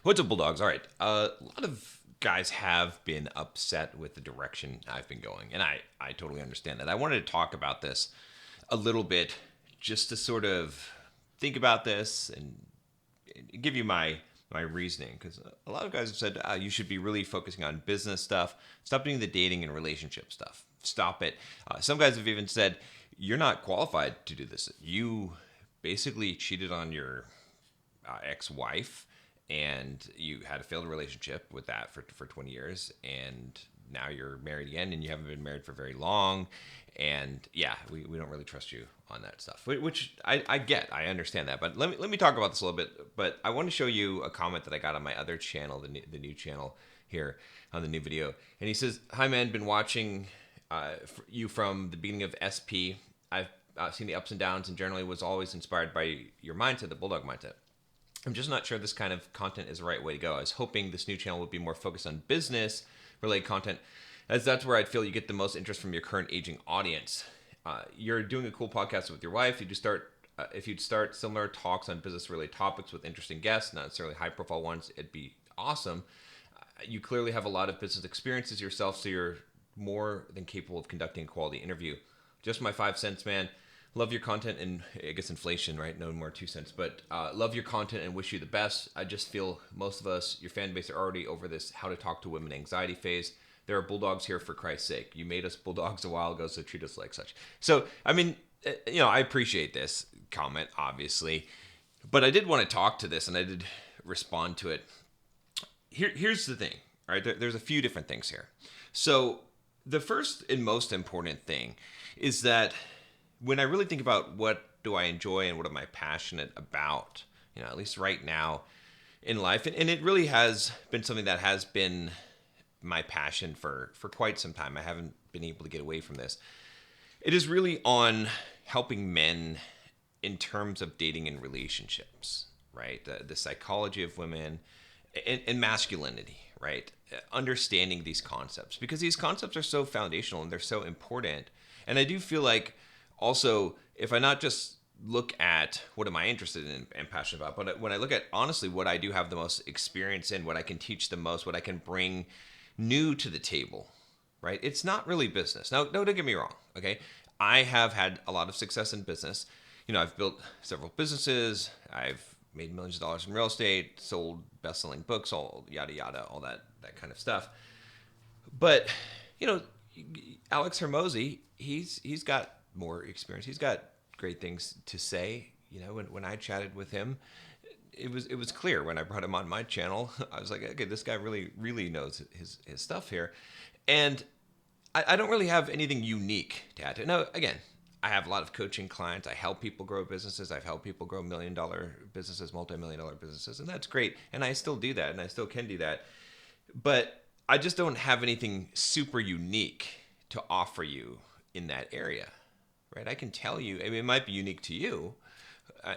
What's up, Bulldogs? All right. A lot of guys have been upset with the direction I've been going, and I totally understand that. I wanted to talk about this a little bit just to sort of think about this and give you my reasoning, because a lot of guys have said you should be really focusing on business stuff. Stop doing the dating and relationship stuff. Stop it. Some guys have even said you're not qualified to do this. You basically cheated on your ex-wife, and you had a failed relationship with that for 20 years, and now you're married again, and you haven't been married for very long, and yeah, we don't really trust you on that stuff, which I get. I understand that, but let me talk about this a little bit. But I want to show you a comment that I got on my other channel, the new channel here on the new video. And he says, "Hi man, been watching you from the beginning of SP. I've seen the ups and downs, and generally was always inspired by your mindset, the Bulldog mindset. I'm just not sure this kind of content is the right way to go. I was hoping this new channel would be more focused on business related content, as that's where I'd feel you get the most interest from your current aging audience. You're doing a cool podcast with your wife. If you'd start similar talks on business related topics with interesting guests, not necessarily high profile ones, it'd be awesome. You clearly have a lot of business experiences yourself, so you're more than capable of conducting a quality interview. Just my 5 cents, man. Love your content, and I guess inflation, right? No more 2 cents, but love your content and wish you the best. I just feel most of us, your fan base, are already over this how to talk to women anxiety phase. There are bulldogs here, for Christ's sake. You made us bulldogs a while ago, so treat us like such." So, I mean, I appreciate this comment, obviously, but I did want to talk to this, and I did respond to it. Here's the thing, right? There's a few different things here. So, the first and most important thing is that when I really think about what do I enjoy and what am I passionate about, at least right now in life, and it really has been something that has been my passion for quite some time. I haven't been able to get away from this. It is really on helping men in terms of dating and relationships, right? The psychology of women and masculinity, right? Understanding these concepts, because these concepts are so foundational and they're so important. And I do feel like also, if I not just look at what am I interested in and passionate about, but when I look at honestly what I do have the most experience in, what I can teach the most, what I can bring new to the table, right? It's not really business. Now, no, don't get me wrong, okay? I have had a lot of success in business. I've built several businesses. I've made millions of dollars in real estate, sold best-selling books, all yada yada, all that kind of stuff. But Alex Hermosi, he's got more experience. He's got great things to say. When I chatted with him, it was clear when I brought him on my channel. I was like, okay, this guy really knows his stuff here, and I don't really have anything unique to add to it. Now, again, I have a lot of coaching clients. I help people grow businesses. I've helped people grow $1 million businesses, multi-million-dollar businesses, and that's great. And I still do that, and I still can do that. But I just don't have anything super unique to offer you in that area, right? I can tell you, it might be unique to you,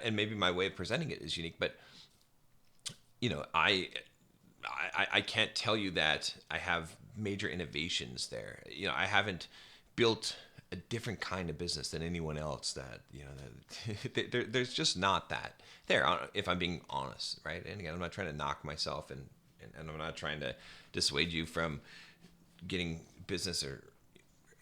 and maybe my way of presenting it is unique, but I can't tell you that I have major innovations there. I haven't built a different kind of business than anyone else that, there's just not that there, if I'm being honest, right? And again, I'm not trying to knock myself, and I'm not trying to dissuade you from getting business or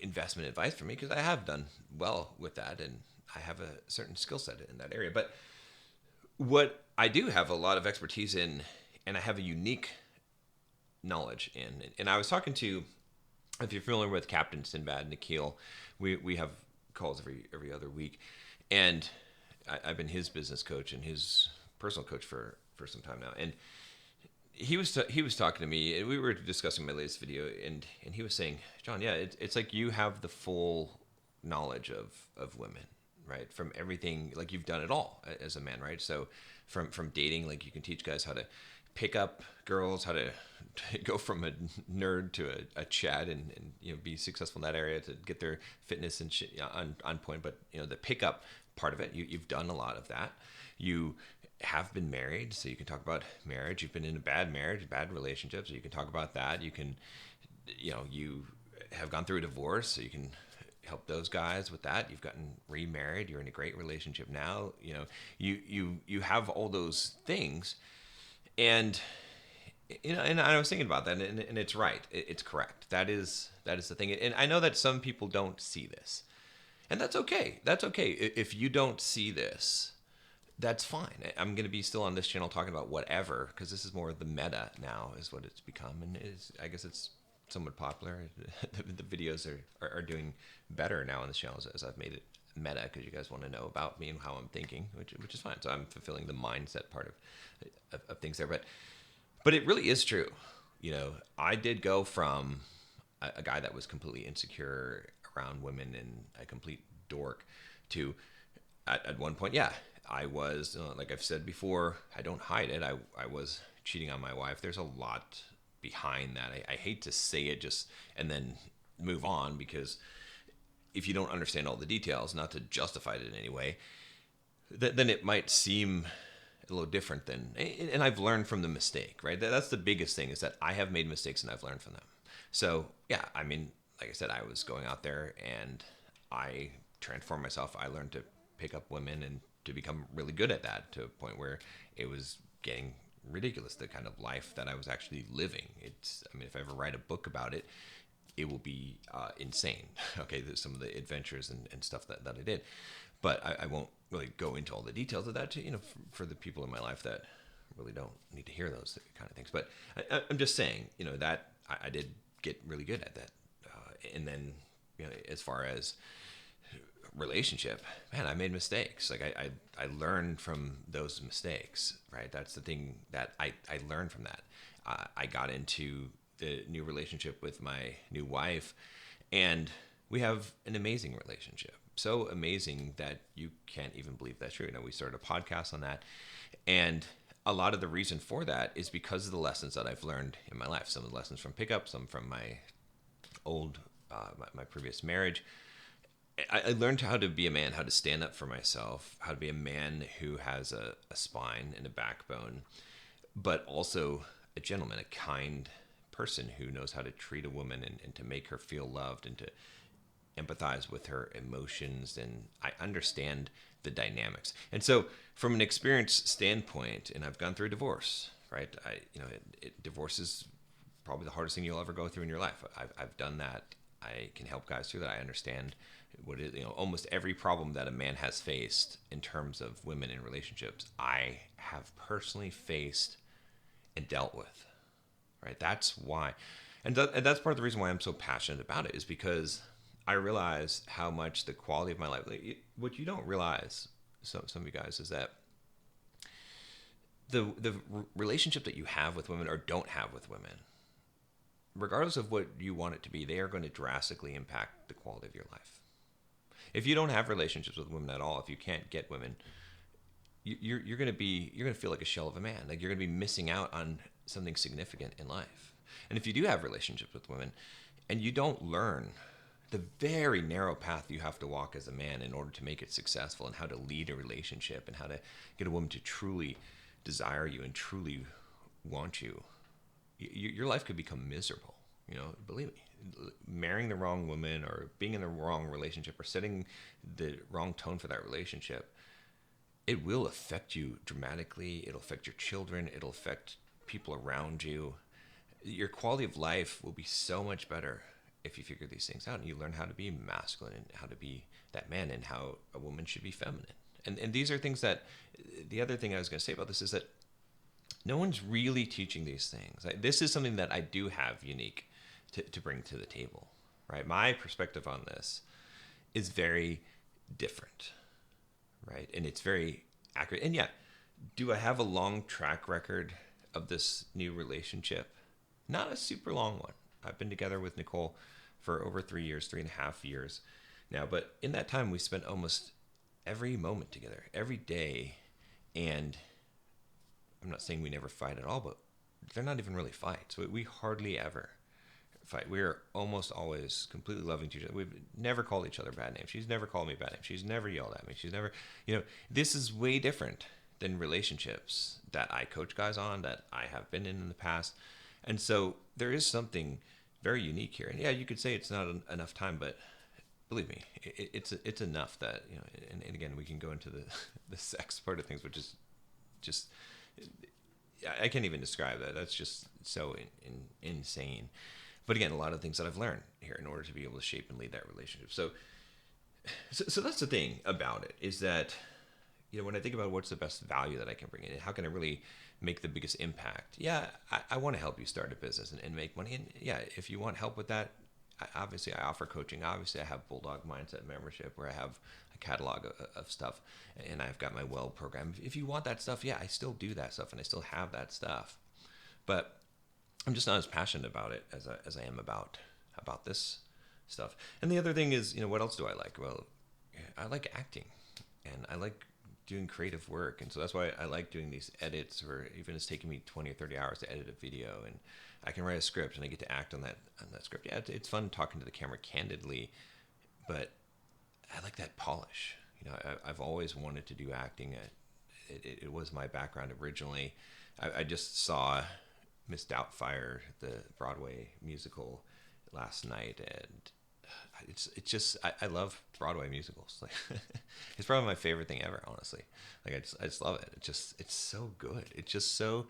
investment advice from me, because I have done well with that, and I have a certain skill set in that area. But what I do have a lot of expertise in, and I have a unique knowledge in, and I was talking to, if you're familiar with Captain Sinbad, Nikhil, we have calls every other week, and I've been his business coach and his personal coach for some time now, and he was talking to me, and we were discussing my latest video, and he was saying, John, yeah, it's like you have the full knowledge of women, right? From everything, like you've done it all as a man, right? So from dating, like you can teach guys how to pick up girls, how to go from a nerd to a Chad, and be successful in that area, to get their fitness and shit on point. But the pickup part of it, you've done a lot of that. You have been married, so you can talk about marriage. You've been in a bad marriage, bad relationship, so you can talk about that. You can, you have gone through a divorce, so you can help those guys with that. You've gotten remarried. You're in a great relationship now. You have all those things, and And I was thinking about that, and it's right. It's correct. That is the thing. And I know that some people don't see this, and that's okay. That's okay. If you don't see this, that's fine. I'm going to be still on this channel talking about whatever, because this is more of the meta now, is what it's become, and I guess it's somewhat popular. The videos are doing better now on this channel as I've made it meta, because you guys want to know about me and how I'm thinking, which is fine. So I'm fulfilling the mindset part of things there, but it really is true. I did go from a guy that was completely insecure around women and a complete dork to at one point, yeah, I was, like I've said before, I don't hide it. I was cheating on my wife. There's a lot behind that. I hate to say it just and then move on, because if you don't understand all the details, not to justify it in any way, then it might seem a little different than, and I've learned from the mistake, right? That's the biggest thing, is that I have made mistakes and I've learned from them. So yeah, I mean, like I said, I was going out there and I transformed myself. I learned to pick up women and to become really good at that, to a point where it was getting ridiculous, the kind of life that I was actually living. I mean, if I ever write a book about it, it will be insane. Okay, there's some of the adventures and stuff that I did, but I won't really go into all the details of that, for the people in my life that really don't need to hear those kind of things. But I'm just saying, that I did get really good at that. And then, as far as relationship, man, I made mistakes. Like I learned from those mistakes, right? That's the thing that I learned from that. I got into the new relationship with my new wife, and we have an amazing relationship. So amazing that you can't even believe that's true. We started a podcast on that, and a lot of the reason for that is because of the lessons that I've learned in my life. Some of the lessons from pickup, some from my old, my previous marriage. I learned how to be a man, how to stand up for myself, how to be a man who has a spine and a backbone, but also a gentleman, a kind person who knows how to treat a woman and to make her feel loved and to empathize with her emotions. And I understand the dynamics. And so from an experience standpoint, and I've gone through a divorce, right? Divorce is probably the hardest thing you'll ever go through in your life. I've done that. I can help guys through that. I understand what it, almost every problem that a man has faced in terms of women in relationships, I have personally faced and dealt with, right? That's why. And that's part of the reason why I'm so passionate about it, is because I realize how much the quality of my life, what you don't realize, some of you guys, is that the relationship that you have with women or don't have with women, regardless of what you want it to be, they are going to drastically impact the quality of your life. If you don't have relationships with women at all, if you can't get women, you're going to feel like a shell of a man. Like you're going to be missing out on something significant in life. And if you do have relationships with women and you don't learn the very narrow path you have to walk as a man in order to make it successful, and how to lead a relationship, and how to get a woman to truly desire you and truly want you, your life could become miserable. Believe me, marrying the wrong woman or being in the wrong relationship or setting the wrong tone for that relationship, it will affect you dramatically. It'll affect your children. It'll affect people around you. Your quality of life will be so much better if you figure these things out and you learn how to be masculine and how to be that man and how a woman should be feminine. And these are things that, the other thing I was going to say about this is that no one's really teaching these things. This is something that I do have unique to bring to the table, right? My perspective on this is very different, right? And it's very accurate. And yeah, do I have a long track record of this new relationship? Not a super long one. I've been together with Nicole for over 3 years, 3.5 years now. But in that time, we spent almost every moment together, every day. And I'm not saying we never fight at all, but they're not even really fights. We hardly ever fight. We're almost always completely loving to each other. We've never called each other bad names. She's never called me bad names. She's never yelled at me. She's never, this is way different than relationships that I coach guys on, that I have been in the past. And so there is something very unique here. And yeah, you could say it's not enough time, but believe me, it's enough that, and again, we can go into the sex part of things, which is just, I can't even describe that. That's just so insane. But again, a lot of things that I've learned here in order to be able to shape and lead that relationship. So that's the thing about it, is that, when I think about what's the best value that I can bring in, and how can I really make the biggest impact? Yeah, I want to help you start a business and make money. And yeah, if you want help with that, obviously I offer coaching. Obviously I have Bulldog Mindset membership where I have a catalog of stuff, and I've got my Well program. If you want that stuff, yeah, I still do that stuff and I still have that stuff. But I'm just not as passionate about it as I am about this stuff. And the other thing is, what else do I like? Well, I like acting, and I like doing creative work, and so that's why I like doing these edits, where even it's taking me 20 or 30 hours to edit a video, and I can write a script and I get to act on that script. Yeah, it's fun talking to the camera candidly, but I like that polish. I've always wanted to do acting. It was my background originally. I just saw Miss Doubtfire, the Broadway musical, last night, and it's just I love Broadway musicals. Like it's probably my favorite thing ever, honestly. Like I just love it. It's so good. It's just so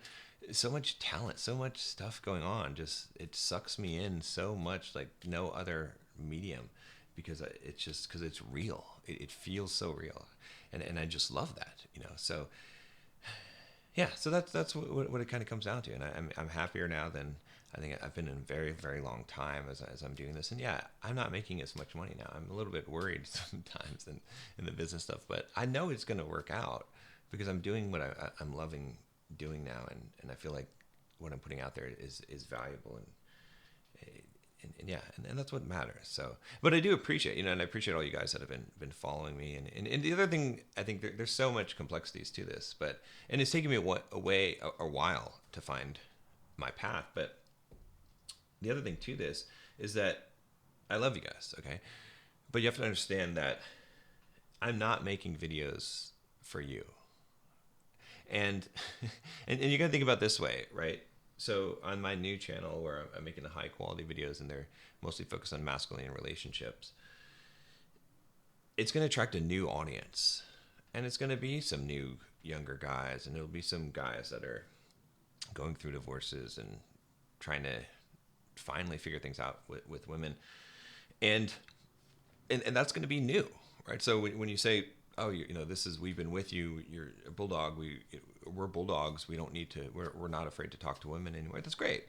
much talent, so much stuff going on. Just it sucks me in so much, like no other medium, because it's real. It feels so real, and I just love that. So yeah, so that's what it kind of comes down to, and I'm happier now than I think I've been in a very, very long time as I'm doing this. And yeah, I'm not making as much money now. I'm a little bit worried sometimes in the business stuff, but I know it's going to work out because I'm doing what I'm loving doing now, and I feel like what I'm putting out there is valuable, and yeah, and that's what matters. So, but I do appreciate, and I appreciate all you guys that have been following me. And the other thing, I think there's so much complexities to this, and it's taken me a while to find my path. But the other thing to this is that I love you guys, okay? But you have to understand that I'm not making videos for you. And and you got to think about it this way, right? So on my new channel where I'm making the high quality videos and they're mostly focused on masculine relationships, it's going to attract a new audience. And it's going to be some new younger guys, and it'll be some guys that are going through divorces and trying to finally figure things out with women. And that's going to be new, right? So when you say, oh, we've been with you, you're a bulldog, we're bulldogs, we don't need to, we're not afraid to talk to women anymore. That's great.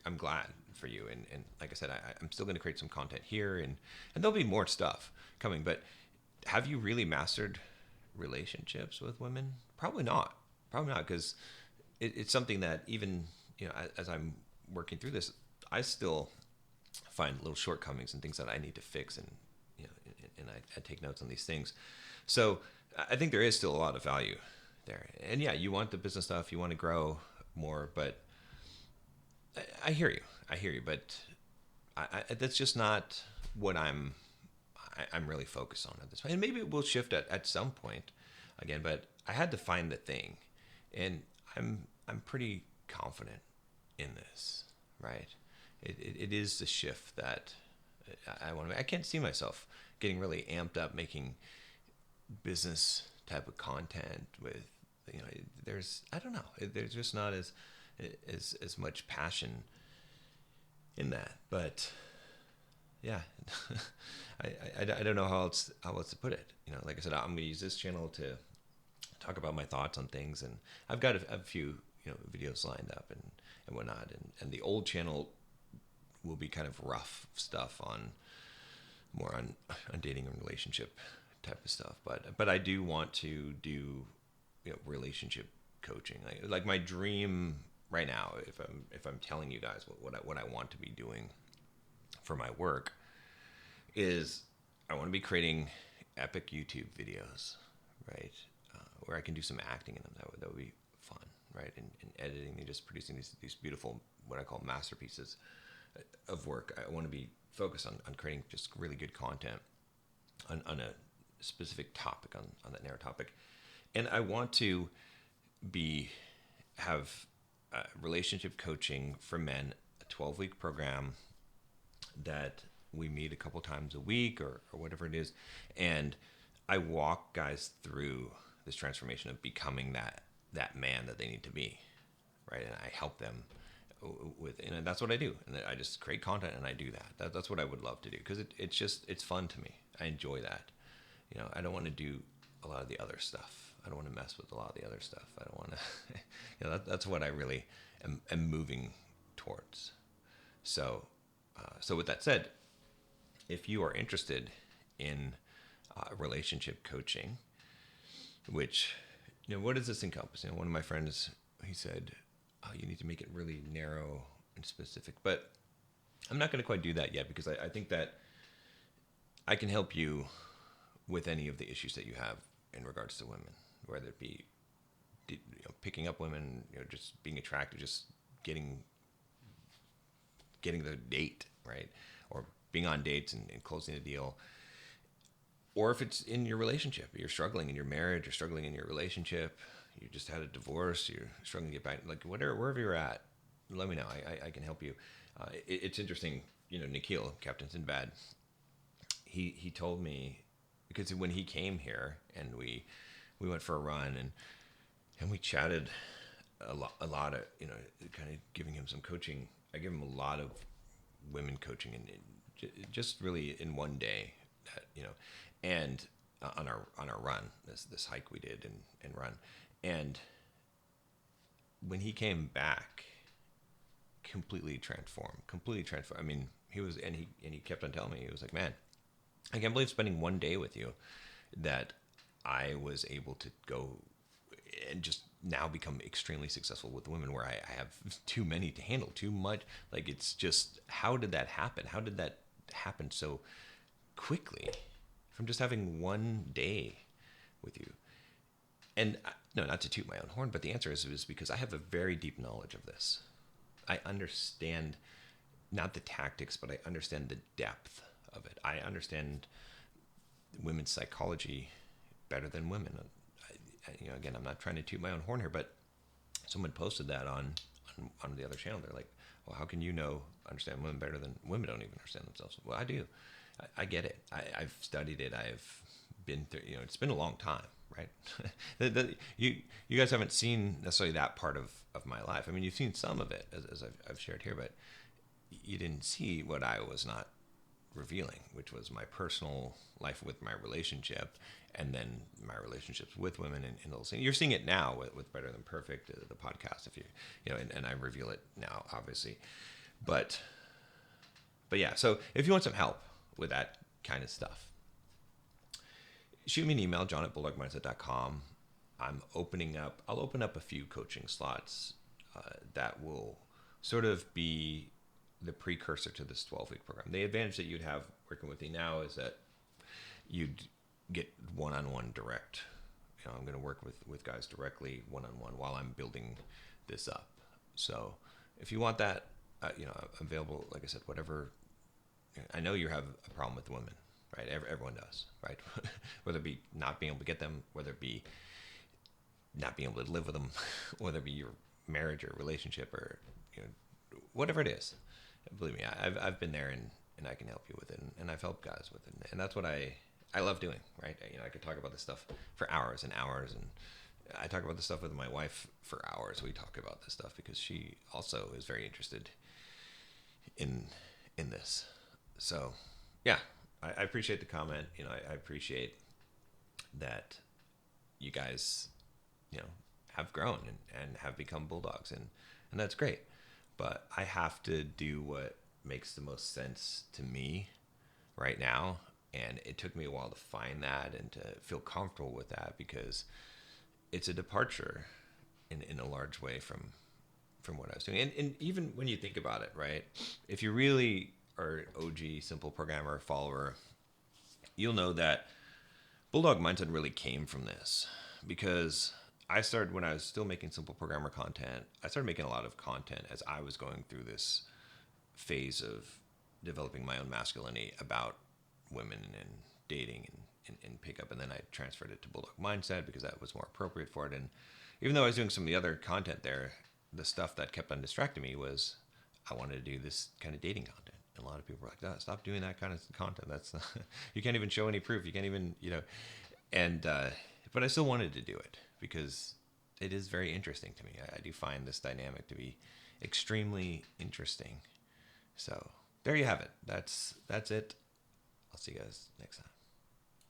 I'm glad for you. And like I said, I'm still going to create some content here, and there'll be more stuff coming. But have you really mastered relationships with women? Probably not. Because it's something that even, as I'm working through this, I still find little shortcomings and things that I need to fix, and I take notes on these things. So I think there is still a lot of value there. And yeah, you want the business stuff, you want to grow more, but I hear you, but that's just not what I'm really focused on at this point. And maybe it will shift at some point again, but I had to find the thing, and I'm pretty confident in this, right? It is the shift that I want to make. I can't see myself getting really amped up making business type of content with, I don't know, there's just not as much passion in that. But yeah, I don't know how else to put it. Like I said, I'm gonna use this channel to talk about my thoughts on things, and I've got a few videos lined up and whatnot, and the old channel will be kind of rough stuff on dating and relationship type of stuff, but I do want to do relationship coaching. Like my dream right now, if I'm telling you guys what I want to be doing for my work, is I want to be creating epic YouTube videos, right? Where I can do some acting in them. That would be fun, right? And editing and just producing these beautiful, what I call masterpieces of work. I want to be focused on creating just really good content on a specific topic, on that narrow topic. And I want to have relationship coaching for men, a 12-week program that we meet a couple times a week or whatever it is. And I walk guys through this transformation of becoming that man that they need to be. right? And I help them with, and that's what I do. And I just create content and I do that. That's what I would love to do because it's fun to me. I enjoy that. I don't want to do a lot of the other stuff. I don't want to mess with a lot of the other stuff. I don't want to, that's what I really am moving towards. So, so with that said, if you are interested in relationship coaching, which, what does this encompass? One of my friends, he said, oh, you need to make it really narrow and specific. But I'm not going to quite do that yet because I think that I can help you with any of the issues that you have in regards to women, whether it be picking up women, just being attracted, just getting the date, right? Or being on dates and closing a deal. Or if it's in your relationship, you're struggling in your marriage, you're struggling in your relationship, you just had a divorce, you're struggling to get back, like wherever you're at, let me know. I can help you. It's interesting, Nikhil, Captain Sinbad, he told me, because when he came here and we went for a run and we chatted a lot of, kind of giving him some coaching. I give him a lot of women coaching and just really in one day, and on our run, this hike we did and run. And when he came back, completely transformed. I mean, he kept on telling me, he was like, man, I can't believe spending one day with you that I was able to go and just now become extremely successful with women where I have too many to handle, too much. Like, it's just, how did that happen? How did that happen so quickly from just having one day with you? And no, not to toot my own horn, but the answer is because I have a very deep knowledge of this. I understand not the tactics, but I understand the depth of it. I understand women's psychology better than women. Again, I'm not trying to toot my own horn here, but someone posted that on the other channel. They're like, well, how can you understand women better than women don't even understand themselves? Well, I do. I get it. I've studied it. I've been through, it's been a long time, right? You guys haven't seen necessarily that part of my life. I mean, you've seen some of it as I've shared here, but you didn't see what I was not revealing, which was my personal life with my relationship, and then my relationships with women and those things. You're seeing it now with Better Than Perfect, the podcast, if and I reveal it now, obviously. But yeah, so if you want some help with that kind of stuff, shoot me an email, john@bulldogmindset.com. I'll open up a few coaching slots that will sort of be the precursor to this 12-week program. The advantage that you'd have working with me now is that you'd get one-on-one direct. I'm going to work with guys directly one-on-one while I'm building this up. So if you want that, I'm available, like I said, whatever. I know you have a problem with women, right? Everyone does, right? Whether it be not being able to get them, whether it be not being able to live with them, whether it be your marriage or relationship or whatever it is. Believe me, I've been there and I can help you with it, and I've helped guys with it, and that's what I love doing, right? I could talk about this stuff for hours and hours, and I talk about this stuff with my wife for hours. We talk about this stuff because she also is very interested in this. So, yeah, I appreciate the comment. I appreciate that you guys, have grown and have become bulldogs, and that's great. But I have to do what makes the most sense to me right now. And it took me a while to find that and to feel comfortable with that because it's a departure in a large way from what I was doing. And even when you think about it, right? If you really are OG simple programmer follower, you'll know that Bulldog Mindset really came from this because I started when I was still making simple programmer content. I started making a lot of content as I was going through this phase of developing my own masculinity about women and dating and pickup. And then I transferred it to Bulldog Mindset because that was more appropriate for it. And even though I was doing some of the other content there, the stuff that kept on distracting me was I wanted to do this kind of dating content. And a lot of people were like, oh, stop doing that kind of content. That's not, you can't even show any proof. You can't even, and but I still wanted to do it because it is very interesting to me. I do find this dynamic to be extremely interesting. So there you have it. That's it. I'll see you guys next time.